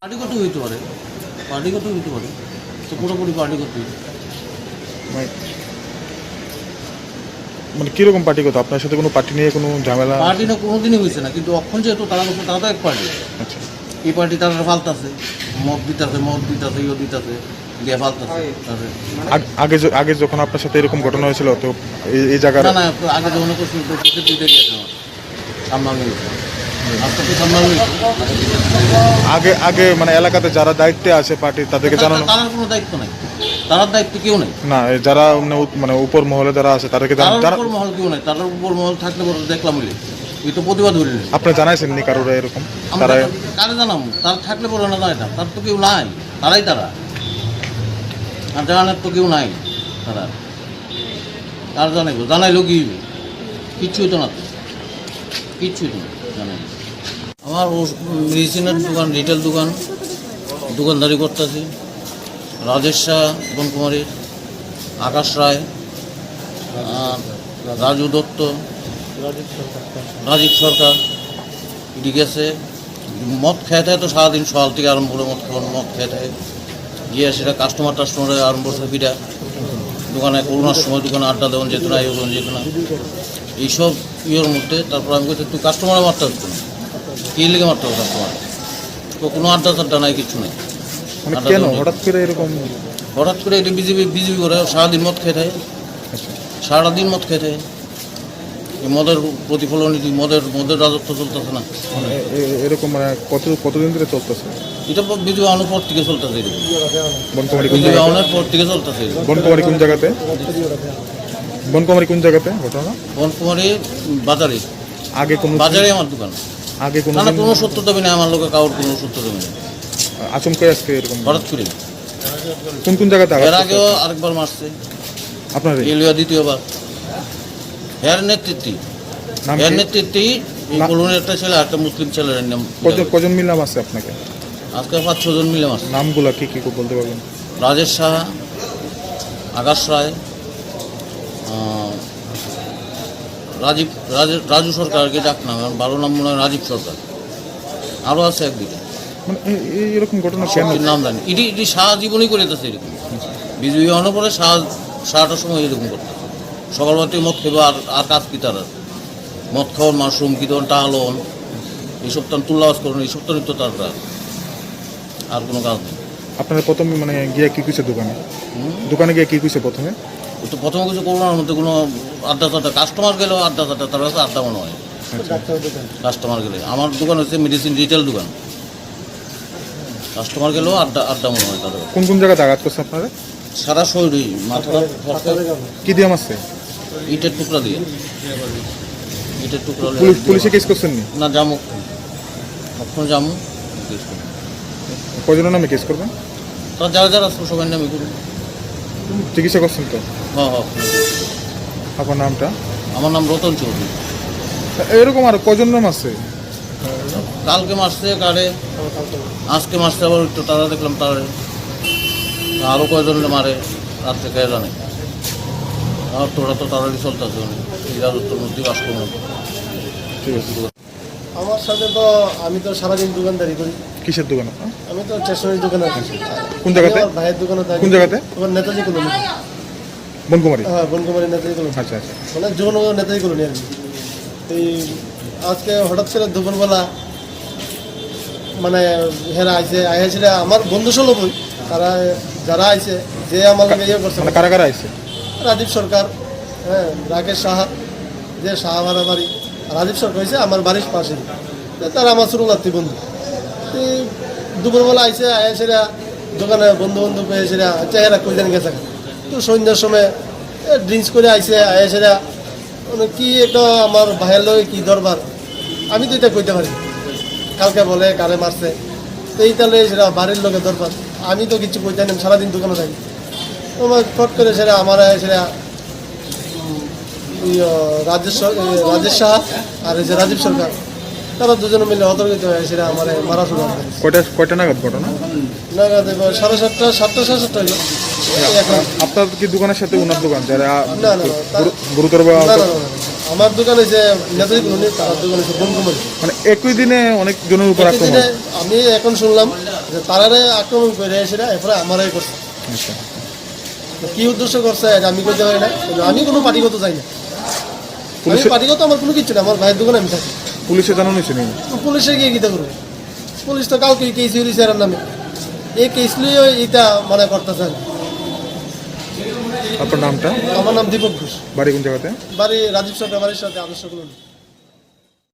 পার্টিগত হইতে পারে, পার্টিগত হইতে পারে, তো পুরোপুরি পার্টিগত হইতে মানে কিরকম পার্টিগত? আপনার সাথে কোনো পার্টি নিয়ে কোনো ঝামেলা? পার্টি না কোনোদিনই হয়েছে না, কিন্তু অক্ষণ যেহেতু তারা তো এক পার্টি। আচ্ছা, এই পার্টি তারা ফালতাছে, মদ দিতেছে, ইয়ে দিতেছে, দিয়ে ফালতাছে। আগে যখন আপনার সাথে এরকম ঘটনা হয়েছিল তো এই জায়গায় না আগে যখন দুইটা গিয়েছে সামনামি হয়েছে, আজকে তো সামনামি হয়েছে। আগে মানে এলাকাতে যারা দায়িত্বে আছে পার্টি তাদেরকে জানানো? তার কোনো দায়িত্ব নাই, তার দায়িত্ব কেউ নেই। না, যারা মানে উপর মহলে যারা আছে তাদেরকে উপর মহল কেউ নাই, তার উপর মহল থাকলে পরে দেখলাম বলে এই তো প্রতিবাদ হইল। আপনি জানাইছেন নি কারোর এরকম? তারা কারে জানাম, তার থাকলে পরে না এটা, তার তো কেউ নাই, তারাই তারা, আর জানানোর তো কেউ নাই। তারা তার জানাইবো, জানাইলেও কি হইবে? কিচ্ছু হইতো না, কিচ্ছু হইতো না জানাই। আমার মেডিসিনের দোকান, রিটেল দোকানদারি করতেছি। রাজেশ শাহ, বনকুমারীর, আকাশ রায়, রাজু দত্ত, রাজীব সরকার, এটি গেছে। মদ খেয়ে থাকে তো সারাদিন, সকাল থেকে আরম্ভ করে মদ খেয়ে থাকে, গিয়ে সেটা কাস্টমারে আরম্ভ করে পিঠা দোকানে, করোনার সময় দোকানে আড্ডা দেওয়া যেত না, এগুলো যেত না, এইসব ইয়ের মধ্যে। তারপর আমি বলছি তুই কাস্টমারে মারতে হতো না, কী লেগে মারতে হবে কাস্টমার? তো কোনো আড্ডা নাই, কিছু নেই। হঠাৎ করে এরকম? হঠাৎ করে এটি বিজিবি করে সারাদিন মদ খেয়ে থাকে, সারাদিন মদ খেয়ে থাকে। মদের প্রতিফলন, মদের রাজত্ব চলতেছে না এরকম? মানে কতদিন ধরে চলতেছে এটা? বিজু আউনের পর থেকে চলতেছে, বনকুমারী আউনের পর থেকে চলতেছে। বনকুমারী কোন জায়গাতে? বনকুমারী কোন জায়গাতে ঘটনা? বনকুমারী বাজারে। আগে কোন বাজারে আমার দোকান? আগে কোনো সত্য দাবি নেই আমার লোকে, কারোর কোনো সত্য দাবি নেই। আচমকা আজকে এরকম হঠাৎ করে? কোন জায়গাতে? এর আগেও আরেকবার মারছে আপনার এলিয়া, দ্বিতীয়বার। এর নেতৃত্বেই কলোনির একটা ছেলে, একটা মুসলিম ছেলের নাম। কজন মিলাম আছে আপনাকে? আজকে 5-6 জন মিলে মারছে। নামগুলো কি বলতে পারবেন? রাজেশ শাহ, আকাশ রায়, রাজু সরকার, আর কি ডাক নাম, 12 নাম মনে হয় রাজীব সরকার। আরও আছে একদিকে। মানে এরকম ঘটনা কেন? নাম জানি, এটি সারা জীবনই করে যাচ্ছে এরকম। বিজয়ী হওয়ার পরে সারাটার সময় এরকম করতে, সকালবেলা থেকে মদ খেবে, আর কাজ কি তার? মদ খাওয়ান, মাশরুম কি তখন টাহালন, এইসব তো তুল্লাবাজ করুন, এইসব তো নিত্য তার কাজ, আর কোনো কাজ নেই। আপনারা প্রথমে মানে গিয়ে কি কইছে দোকানে গিয়ে কি কইছে প্রথমে? তো প্রথমে কিছু করোনার মধ্যে কোনো আড্ডা কাস্টমার গেলেও আড্ডা তার কাছে আড্ডা মনে হয়। কাস্টমার গেলে, আমার দোকান হচ্ছে মেডিসিন রিটেল দোকান, কাস্টমার গেলেও আড্ডা মনে হয় তাদের। কোন জায়গায় আঘাত করছে আপনারা? সারা শরীরই, মাথা কি দিয়ে মারছে? ইটের টুকরা দিয়ে। ইটের টুকরা। পুলিশে কেস করছেন না? জামু, কখন জামু কেস করবো। কজনের নামে কেস করবেন? তারা যারা সবাই নামে করুন। চিকিৎসা করছেন তো? হ্যাঁ। আপনার নামটা? আমার নাম রতন চৌধুরী। এরকম আর কজন নাম আছে? কালকে মারছে কারে, আজকে মারছে আবার একটু, তারা দেখলাম তারে, আরও কয়জন মারে রাত্রে কে জানে। আর তোরা তো তাড়াতাড়ি চলতেছে, রাজত্বের মধ্যে বাস করবো। ঠিক আছে। আমার সাথে তো, আমি তো সারাদিন দোকানদারি করি। কিসের দোকান আপনার? আমি তো স্টেশনারি দোকানে আছি। কোন জায়গাতে? ভাইয়ের দোকানে থাকি। কোন জায়গাতে? তোমার নেতাজি কলোনি। বনকুমারী? হ্যাঁ, বনকুমারী নেতাজি কলোনি। আচ্ছা। মানে যুবনগর নেতাজি কলোনি আর কি। এই আজকে হঠাৎ করে দুপুরবেলা মানে হেরা আইসে আমার বন্ধু সুলভই, তারা যারা আইসে, যে আমার ইয়ে করছে। কারা আইসে? রাজীব সরকার, হ্যাঁ, রাকেশ সাহা, যে সাহাবাড়া বাড়ি, রাজীব সরকার হয়েছে আমার বাড়ির পাশে, তারা আমার শুরুগাত্রী বন্ধু। দুপুরবেলা আইসে সেরা দোকানে বন্ধু পেয়ে সেরা চেহারা কইলেন গেছে। তো সন্ধ্যার সময় ড্রিঙ্কস করে আইসে সেরা কি একটা আমার ভাইয়ের লোক কি দরবার, আমি তো এটা কইতে পারি। কালকে বলে কারে মারছে, তো এই তাহলে সেটা বাড়ির লোকের দরবার, আমি তো কিছু কইতে নেই, সারাদিন দোকানে থাকি। তোমার ফট করে সেটা আমার সেটা রাজেশ শাহ আর এই যে রাজীব সরকার, তারা দুজনে মিলে অতর্কিত হয়ে সেটা আমার মারা শুরু করে। কয়টা নাগাদ ঘটনা? নাগাদ 7:30, 7:30 আপনার কি দোকানের সাথে ওনার দোকান যারা না গুরুতর? না, আমার দোকান হয়েছে নেতাজি কলোনি, তার দোকান হয়েছে বনকুমারী। মানে একই দিনে অনেক জনের উপর আক্রমণ। দিনে আমি এখন শুনলাম যে তারারে আক্রমণ করে সেটা এরপরে আমারই করছে। আচ্ছা, কি উদ্দেশ্য করছে এটা আমি করতে পারি না, কিন্তু আমি কোনো পার্টিগত যাই না। আমি পুলিশে পার্টিগত আমার কোনো কিছু না, আমার ভাইয়ের দোকানে আমি থাকি। পুলিশে জানানো হয়েছে নি? তো পুলিশে গিয়ে কীটা করবো? পুলিশ তো কাউকে কেস হয়েছে এর নামে, এই কেস নিয়ে এটা মানে করতেছে। আপনার নামটা? আমার নাম দীপক ঘোষ, বাড়ি কোন জায়গাতে? বাড়ি রাজীব সরকার বাড়ির সাথে আদর্শ কলোনি।